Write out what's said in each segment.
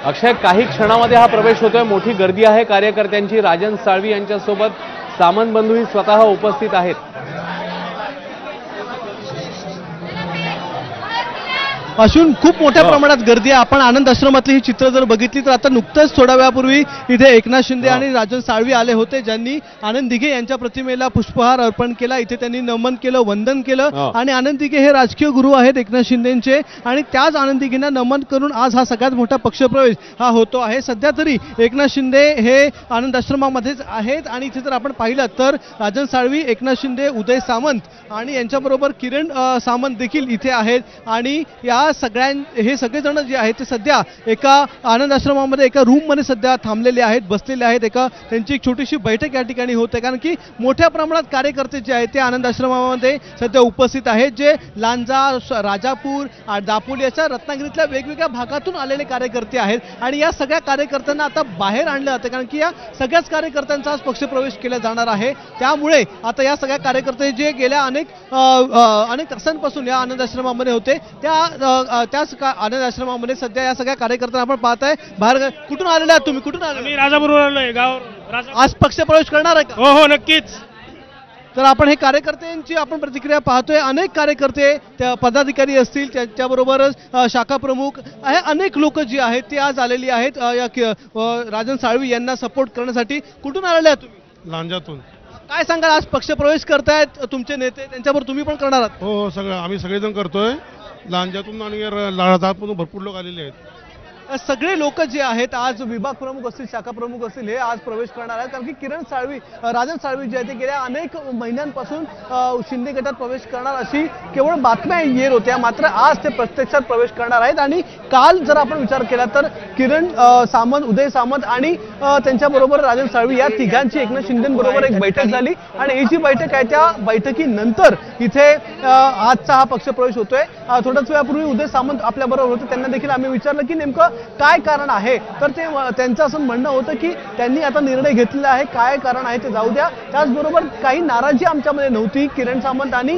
अक्षय, काही क्षणामध्ये हा प्रवेश होतोय, मोठी गर्दी आहे कार्यकर्त्यांची। राजन साळवी यांच्यासोबत सामंत बंधूही स्वतः उपस्थित आहेत। असून खूप मोठ्या प्रमाणात गर्दी आहे। आपण आनंद आश्रमातली ही चित्र जर बघितली तर आता नुकतंच थोड्या वेळापूर्वी इथे एकनाथ शिंदे आणि राजन साळवी आले होते, ज्यांनी आनंद दिघे यांच्या प्रतिमेला पुष्पहार अर्पण केला। इथे त्यांनी नमन केलं, वंदन केलं आणि आनंद दिघे हे राजकीय गुरु आहेत एकनाथ शिंदेचे आणि त्याच आनंद दिघेंना नमन करून आज हा सगळ्यात मोठा पक्षप्रवेश हा होतो आहे। सध्या तरी एकनाथ शिंदे हे आनंद आश्रमामध्येच आहेत आणि इथे जर आपण पाहिलं तर राजन साळवी, एकनाथ शिंदे, उदय सामंत आणि यांच्याबरोबर किरण सामंत देखील इथे आहेत आणि या हे सगळेजण जे आहेत ते सध्या एका आनंद आश्रमामध्ये एका रूममध्ये सध्या थांबलेले आहेत, बसलेले आहेत। त्यांची एक छोटीशी बैठक या ठिकाणी होते, कारण की मोठ्या प्रमाणात कार्यकर्ते जे आहेत ते आनंद आश्रमामध्ये सध्या उपस्थित आहेत, जे लांजा, राजापूर, दापोली अशा रत्नागिरीतल्या वेगवेगळ्या भागातून आलेले कार्यकर्ते आहेत आणि या सगळ्या कार्यकर्त्यांना आता बाहेर आणलं जातं, कारण की या सगळ्याच कार्यकर्त्यांचा आज पक्षप्रवेश केला जाणार आहे। त्यामुळे आता या सगळ्या कार्यकर्ते जे गेल्या अनेक तासांपासून या आनंद आश्रमामध्ये होते त्याच आनंद आश्रमामध्ये सध्या या सगळ्या कार्यकर्त्यांना आपण पाहताय। बाहेर कुठून आलेले आहात तुम्ही? कुठून आले? मी राजापूरवरून आलोय, गाव। आज पक्षप्रवेश करणार आहे का? हो नक्कीच। तर आपण हे कार्यकर्त्यांची आपण प्रतिक्रिया पाहतोय। अनेक कार्यकर्ते, त्या पदाधिकारी असतील, त्याच्याबरोबरच शाखा प्रमुख, अनेक लोक जी आहेत ते आज आलेली आहेत या राजन साळवी यांना सपोर्ट करण्यासाठी। कुठून आलेले आहात तुम्ही? लांजातून। काय सांगाल, आज पक्षप्रवेश करतायत तुमचे नेते, त्यांच्याबरोबर तुम्ही पण करणार आहात? हो, सगळं आम्ही सगळेजण करतोय। लांजातून आणि राजापूरहून भरपूर लोक आलेले आहेत। सगळे लोक जे आहेत आज विभाग प्रमुख असतील, शाखा प्रमुख असतील, हे आज प्रवेश करणार आहेत, कारण की राजन साळवी जे आहेत ते गेल्या अनेक महिन्यांपासून शिंदे गटात प्रवेश करणार अशी केवळ बातम्या येत होत्या, मात्र आज ते प्रत्यक्षात प्रवेश करणार आहेत। आणि काल जर आपण विचार केला तर किरण सामंत, उदय सामंत आणि त्यांच्याबरोबर राजन साळवी या तिघांची एकनाथ शिंदेबरोबर एक बैठक झाली आणि ही जी बैठक आहे त्या बैठकीनंतर इथे आजचा हा पक्षप्रवेश होतोय। थोड्याच वेळापूर्वी उदय सामंत आपल्याबरोबर होते, त्यांना देखील आम्ही विचारलं की नेमकं काय कारण आहे, तर ते त्यांचं असं म्हणणं होतं की त्यांनी आता निर्णय घेतलेला आहे, काय कारण आहे ते जाऊ द्या। त्याचबरोबर काही नाराजी आमच्यामध्ये नव्हती, किरण सामंत आणि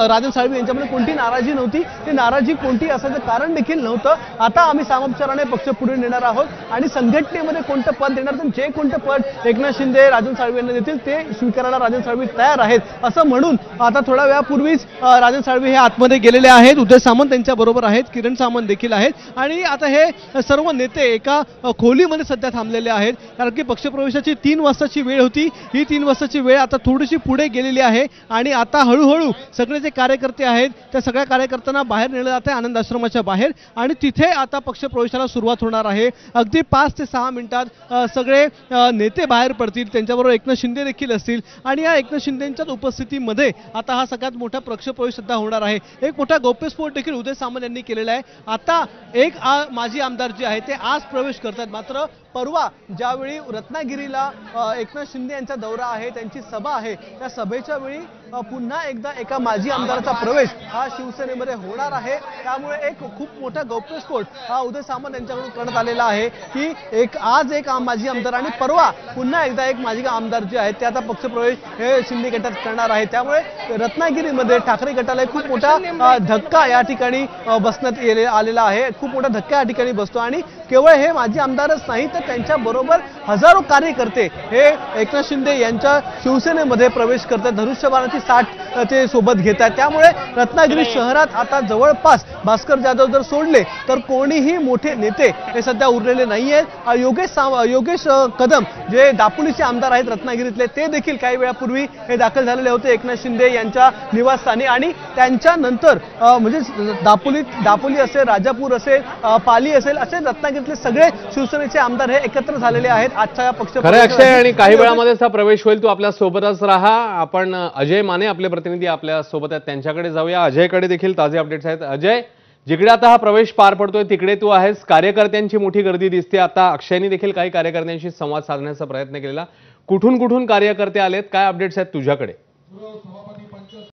राजन साळवी यांच्यामध्ये कोणती नाराजी नव्हती, ती नाराजी कोणती असायचं कारण देखील नव्हतं। आता आम्ही सामोपचाराने पक्ष पुढे नेणार आहोत आणि संघटनेमध्ये कोणतं पद देणार, तर जे कोणतं पद एकनाथ शिंदे, राजन साळवी यांना देतील ते स्वीकारायला राजन साळवी तयार आहेत, असं म्हणून आता थोड्या वेळापूर्वीच राजन साळवी हे आतमध्ये गेलेले आहेत। उदय सामंत त्यांच्या बरोबर आहेत, किरण सामंत देखील आहेत आणि आता हे सर्व नेते एका खोलीमध्ये सध्या थांबलेले आहेत, कारण की पक्षप्रवेशाची 3 वाजताची वेळ होती। ही 3 वाजताची वेळ आता थोडीशी पुढे गेलेली आहे आणि आता हळूहळू सगळे जे कार्यकर्ते आहेत त्या सगळ्या कार्यकर्त्यांना बाहेर नेलं जात आहे आनंद आश्रमाच्या बाहेर आणि तिथे आता पक्षप्रवेशाला सुरुवात होणार आहे। अगदी 5 ते 6 मिनिटात सगळे नेते बाहेर पडतील, त्यांच्याबरोबर एकनाथ शिंदे देखील असतील आणि या एकनाथ शिंदेंच्या उपस्थितीमध्ये आता हा सगळ्यात मोठा पक्षप्रवेश सुद्धा होणार आहे। एक मोठा गौप्यस्फोट देखील उदय सामंत यांनी केलेला आहे। आता एक माजी आमदार जे आहे ते आज प्रवेश करतात, मात्र परवा ज्यावेळी रत्नागिरीला एकनाथ शिंदे यांचा दौरा आहे, त्यांची सभा आहे, त्या सभेच्या वेळी पुन्हा एकदा एका माजी आमदाराचा प्रवेश हा शिवसेनेमध्ये होणार आहे। त्यामुळे एक खूप मोठा गौप्यस्फोट हा उदय सामंत यांच्याकडून करण्यात आलेला आहे की आज एक माजी आमदार आणि परवा पुन्हा एकदा एक माजी आमदार जे आहेत ते आता पक्षप्रवेश हे शिंदे गटात करणार आहे। त्यामुळे रत्नागिरीमध्ये ठाकरे गटाला खूप मोठा धक्का या ठिकाणी बसण्यात आलेला आहे, खूप मोठा धक्का या ठिकाणी बसतो आणि केवळ हे माजी आमदारच नाही तर त्यांच्या बरोबर हजारो कार्यकर्ते हे एकनाथ शिंदे यांच्या शिवसेनेमध्ये प्रवेश करतात, धनुष्यबाणाची साठ ते सोबत घेतात। त्यामुळे रत्नागिरी शहरात आता जवळपास भास्कर जाधव जर सोडले तर कोणीही मोठे नेते हे सध्या उरलेले नाहीयेत। योगेश कदम जे दापोलीचे आमदार आहेत रत्नागिरीतले, ते देखील काही वेळापूर्वी हे दाखल झालेले होते एकनाथ शिंदे यांच्या निवासस्थानी आणि त्यांच्यानंतर म्हणजे दापोली असेल, राजापूर असेल, पाली असेल, असे रत्नागिरीतले सगळे शिवसेनेचे आमदार हे एकत्र झालेले आहेत आजच्या या पक्ष। खरं अक्षय, आणि काही वेळामध्येच हा प्रवेश होईल। तू आपल्या सोबतच राहा। आपण अजय माने आपले प्रतिनिधी आपल्या सोबत आहेत, त्यांच्याकडे जाऊया। अजयकडे देखील ताजे अपडेट्स आहेत। अजय, जिकडे आता हा प्रवेश पार पडतोय तिकडे तू आहेस, कार्यकर्त्यांची मोठी गर्दी दिसते। आता अक्षयनी देखील काही कार्यकर्त्यांशी संवाद साधण्याचा प्रयत्न केलेला, कुठून कुठून कार्यकर्ते आलेत, काय अपडेट्स आहेत तुझ्याकडे?